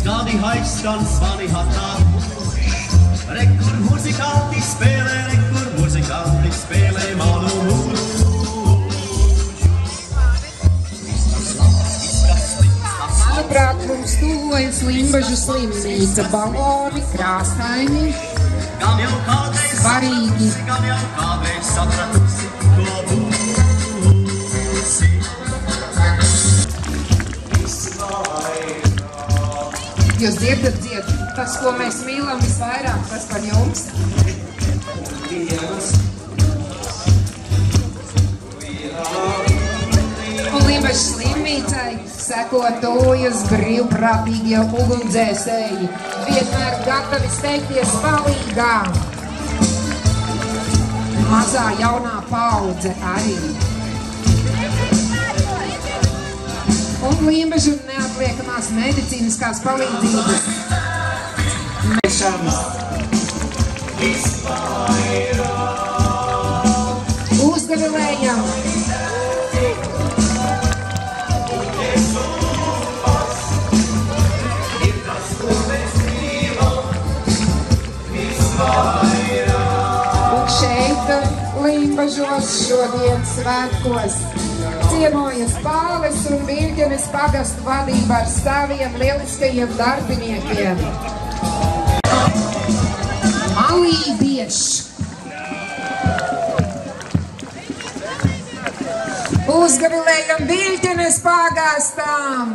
Skadi haiskan, svani hatā. Rekur muzikanti spēlē manu mūžu. Manuprāt, mums tuvojas Limbažu slimnīca, baloni, krāsaini, svarīgi. Jūs dziedat, tas, ko mēs mīlam visvairāk, tas par jums. Un Limbažu slimnīcai seko tujas brīvprātīgie ugunsdzēsēji, vienmēr gatavi steigties palīgā. Mazā jaunā paudze arī. Un Limbažu neatliekamās medicīniskās palīdzības mešanas. Uzgavilējam! Un šeit Limbažos šodien svētkos ciemojas Pāles un Viļģenes pagastu vadība ar saviem lieliskajiem darbiniekiem. Malībieši! Uzgavilējam Viļģenes pagastam!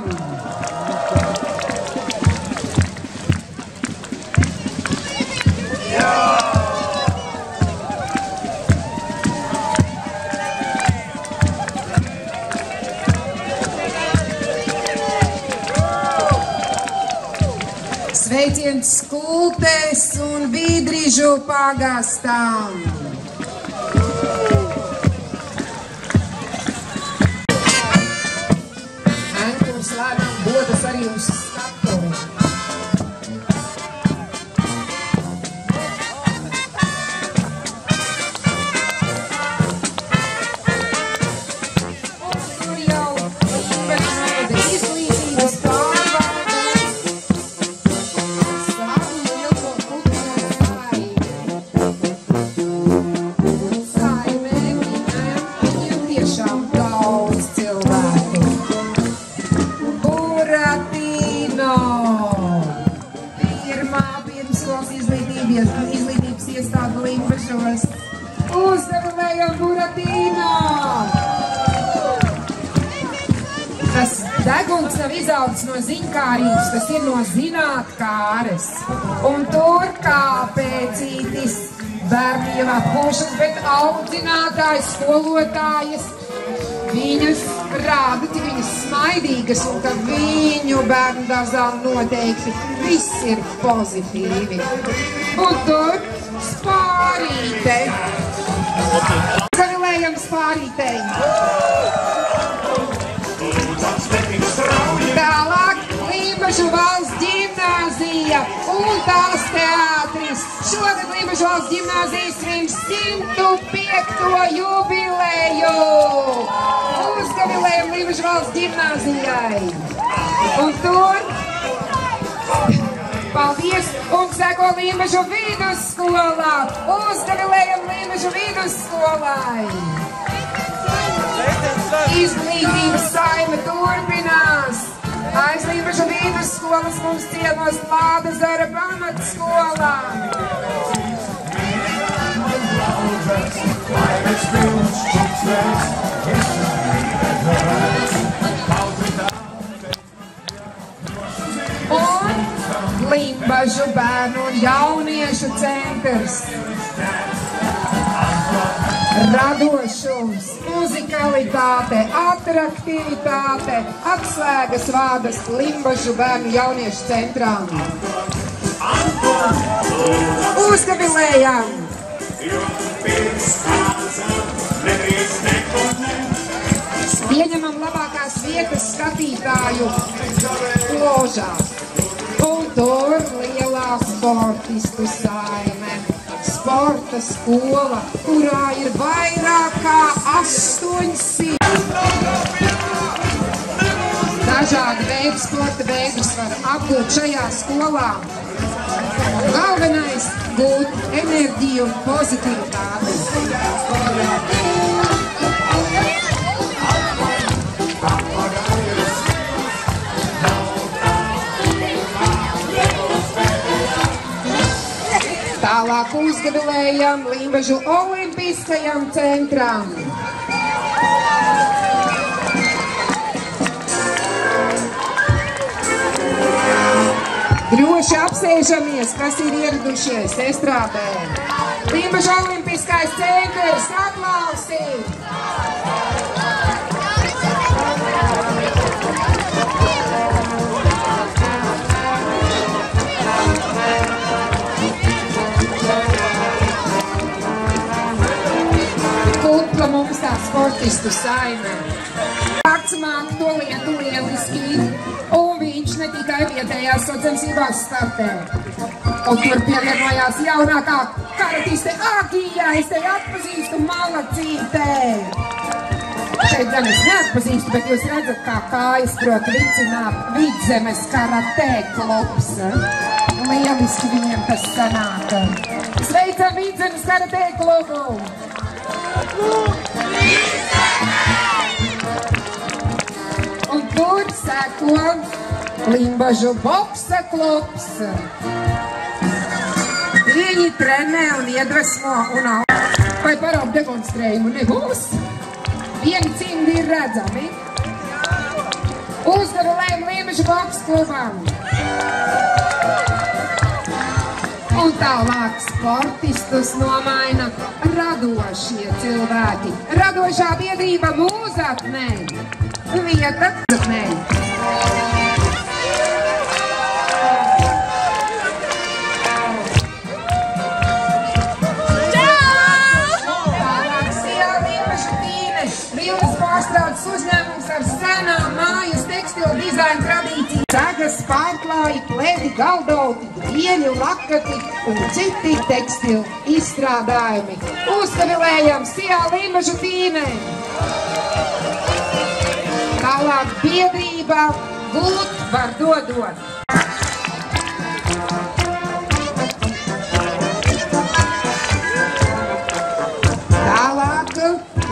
Sveiciens Skultes un Vīdrižu pagastam! Enkurs lēnām dodas arī uz skatu. Un tur jau Limbažu novada izglītības pārvalde. Izglītības iestāde Limbažos. Uzgavilējam Buratīno! Tas deguns nav izaudzis no ziņkārības, tas ir no zinātkāres. Un tur kāpēcītis bērni jau atpūšas, bet audzinātājs, skolotājs viņas rāda, cik viņas smaidīgas, un ka viņu bērnu dārzā noteikti viss ir pozitīvi. Un tur Spārīte. Uzgavilējam Spārītei. Tālāk Limbažu valsts ģimnāzija un tās teātris. Šogad Limbažu valsts ģimnāzija svin 105. jubileju. Uzgavilējam Limbažu valsts ģimnāzijai. Un tur paldies un seko Limbažu vidusskolā. Uzgavilējam Limbažu vidusskolai. Izglītības saime turpinās. Aiz Limbažu vidusskolas mums ciemos Lādezera pamatskolā. Un Limbažu bērnu un jauniešu centrs. Radošums, muzikalitāte, atraktivitāte, atslēgas vārdas Limbažu bērnu jauniešu centrām. Uzgavilējam! Pieņemam labākās vietas skatītāju ložās. Un tur lielā sportistu saime. Sporta skola, kurā ir vairāk kā 800. dažādi veidi sporta veidus var apgūt šajā skolā. Galvenais – gūt enerģiju un pozitivitāti. Tālāk uzgavilējam Limbažu olimpiskajam centram. Droši apsēžamies, kas ir ieradušies estrādē. Limbažu olimpiskais centrs, aplausi! Kupla mums tā sportistu saime. Vecmāte to lietu lieliski, un viņš ne tikai vietējās sacensībās startē. Un tur pievienojās jaunākā karatiste Agija, es te atpazīstu malacītē. Šeit gan es neatpazīstu, bet jūs redzat, kā kājas prot vicināt Vidzemes karatē klubs. Lieliski viņiem tas sanāk. Sveicam Vidzemes karatē klubu! Un tur seko Limbažu boksa klubs. Viņi trenē un iedvesmo un vai parādu demonstrējumu nebūs. Vieni cimdi ir redzami. Uzgavilējam Limbažu boksa klubam. Un tālāk sportistus nomaina radošie cilvēki. Radošā biedrība Mūzatnē. Vieta Mūzatnē. Tālāk Sijā Limbažu tīne. Vilnas pārstrādes uzņēmums ar senām mājas tekstilu dizaina tradīciju. Sagas, pārklāji, plēdi, galdauti, ieļu, lakati un citi tekstilu izstrādājumi. Uzgavilējam Sijā Limbažu tīne. Tālāk biedrība gūt var dodot. Tālāk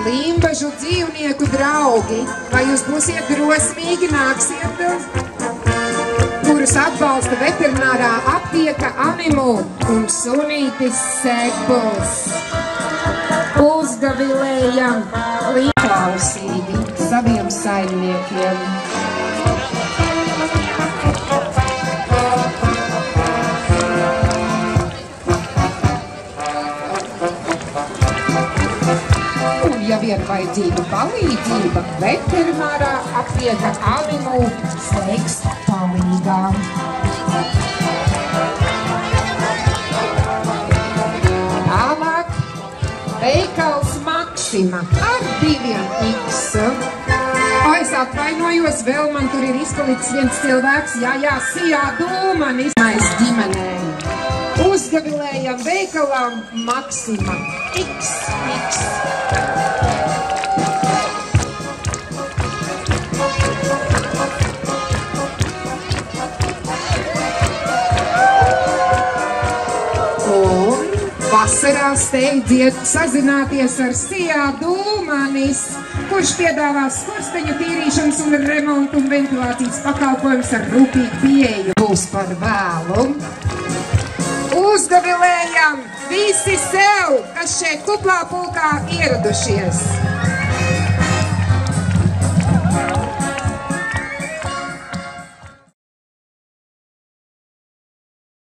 Limbažu dzīvnieku draugi. Vai jūs būsiet drosmīgi, nāksiet, kurus atbalsta veterinārā aptieka Animu un sunītis Sepuls. Uzgavilējam klausīgi saviem saimniekiem. Un ja vien vajadzīga palīdzība, veterinārā aptieka Animu steigs palīgā. Tālāk veikals Maksima ar 2 X. Es atvainojos, vēl man tur ir izpalicis viens cilvēks, jā, Sijā Dūmanis ģimenē. Uzgavilējam veikalam Maksima XX. Vasarā steidziet sazināties ar Sijā Dūmanis, kurš piedāvās skursteņu tīrīšanas un remontu un ventilācijas pakalpojumus ar rūpīgu pieeju. Būs par vēlu. Uzgavilējam visi sev, kas šeit kuplā pulkā ieradušies.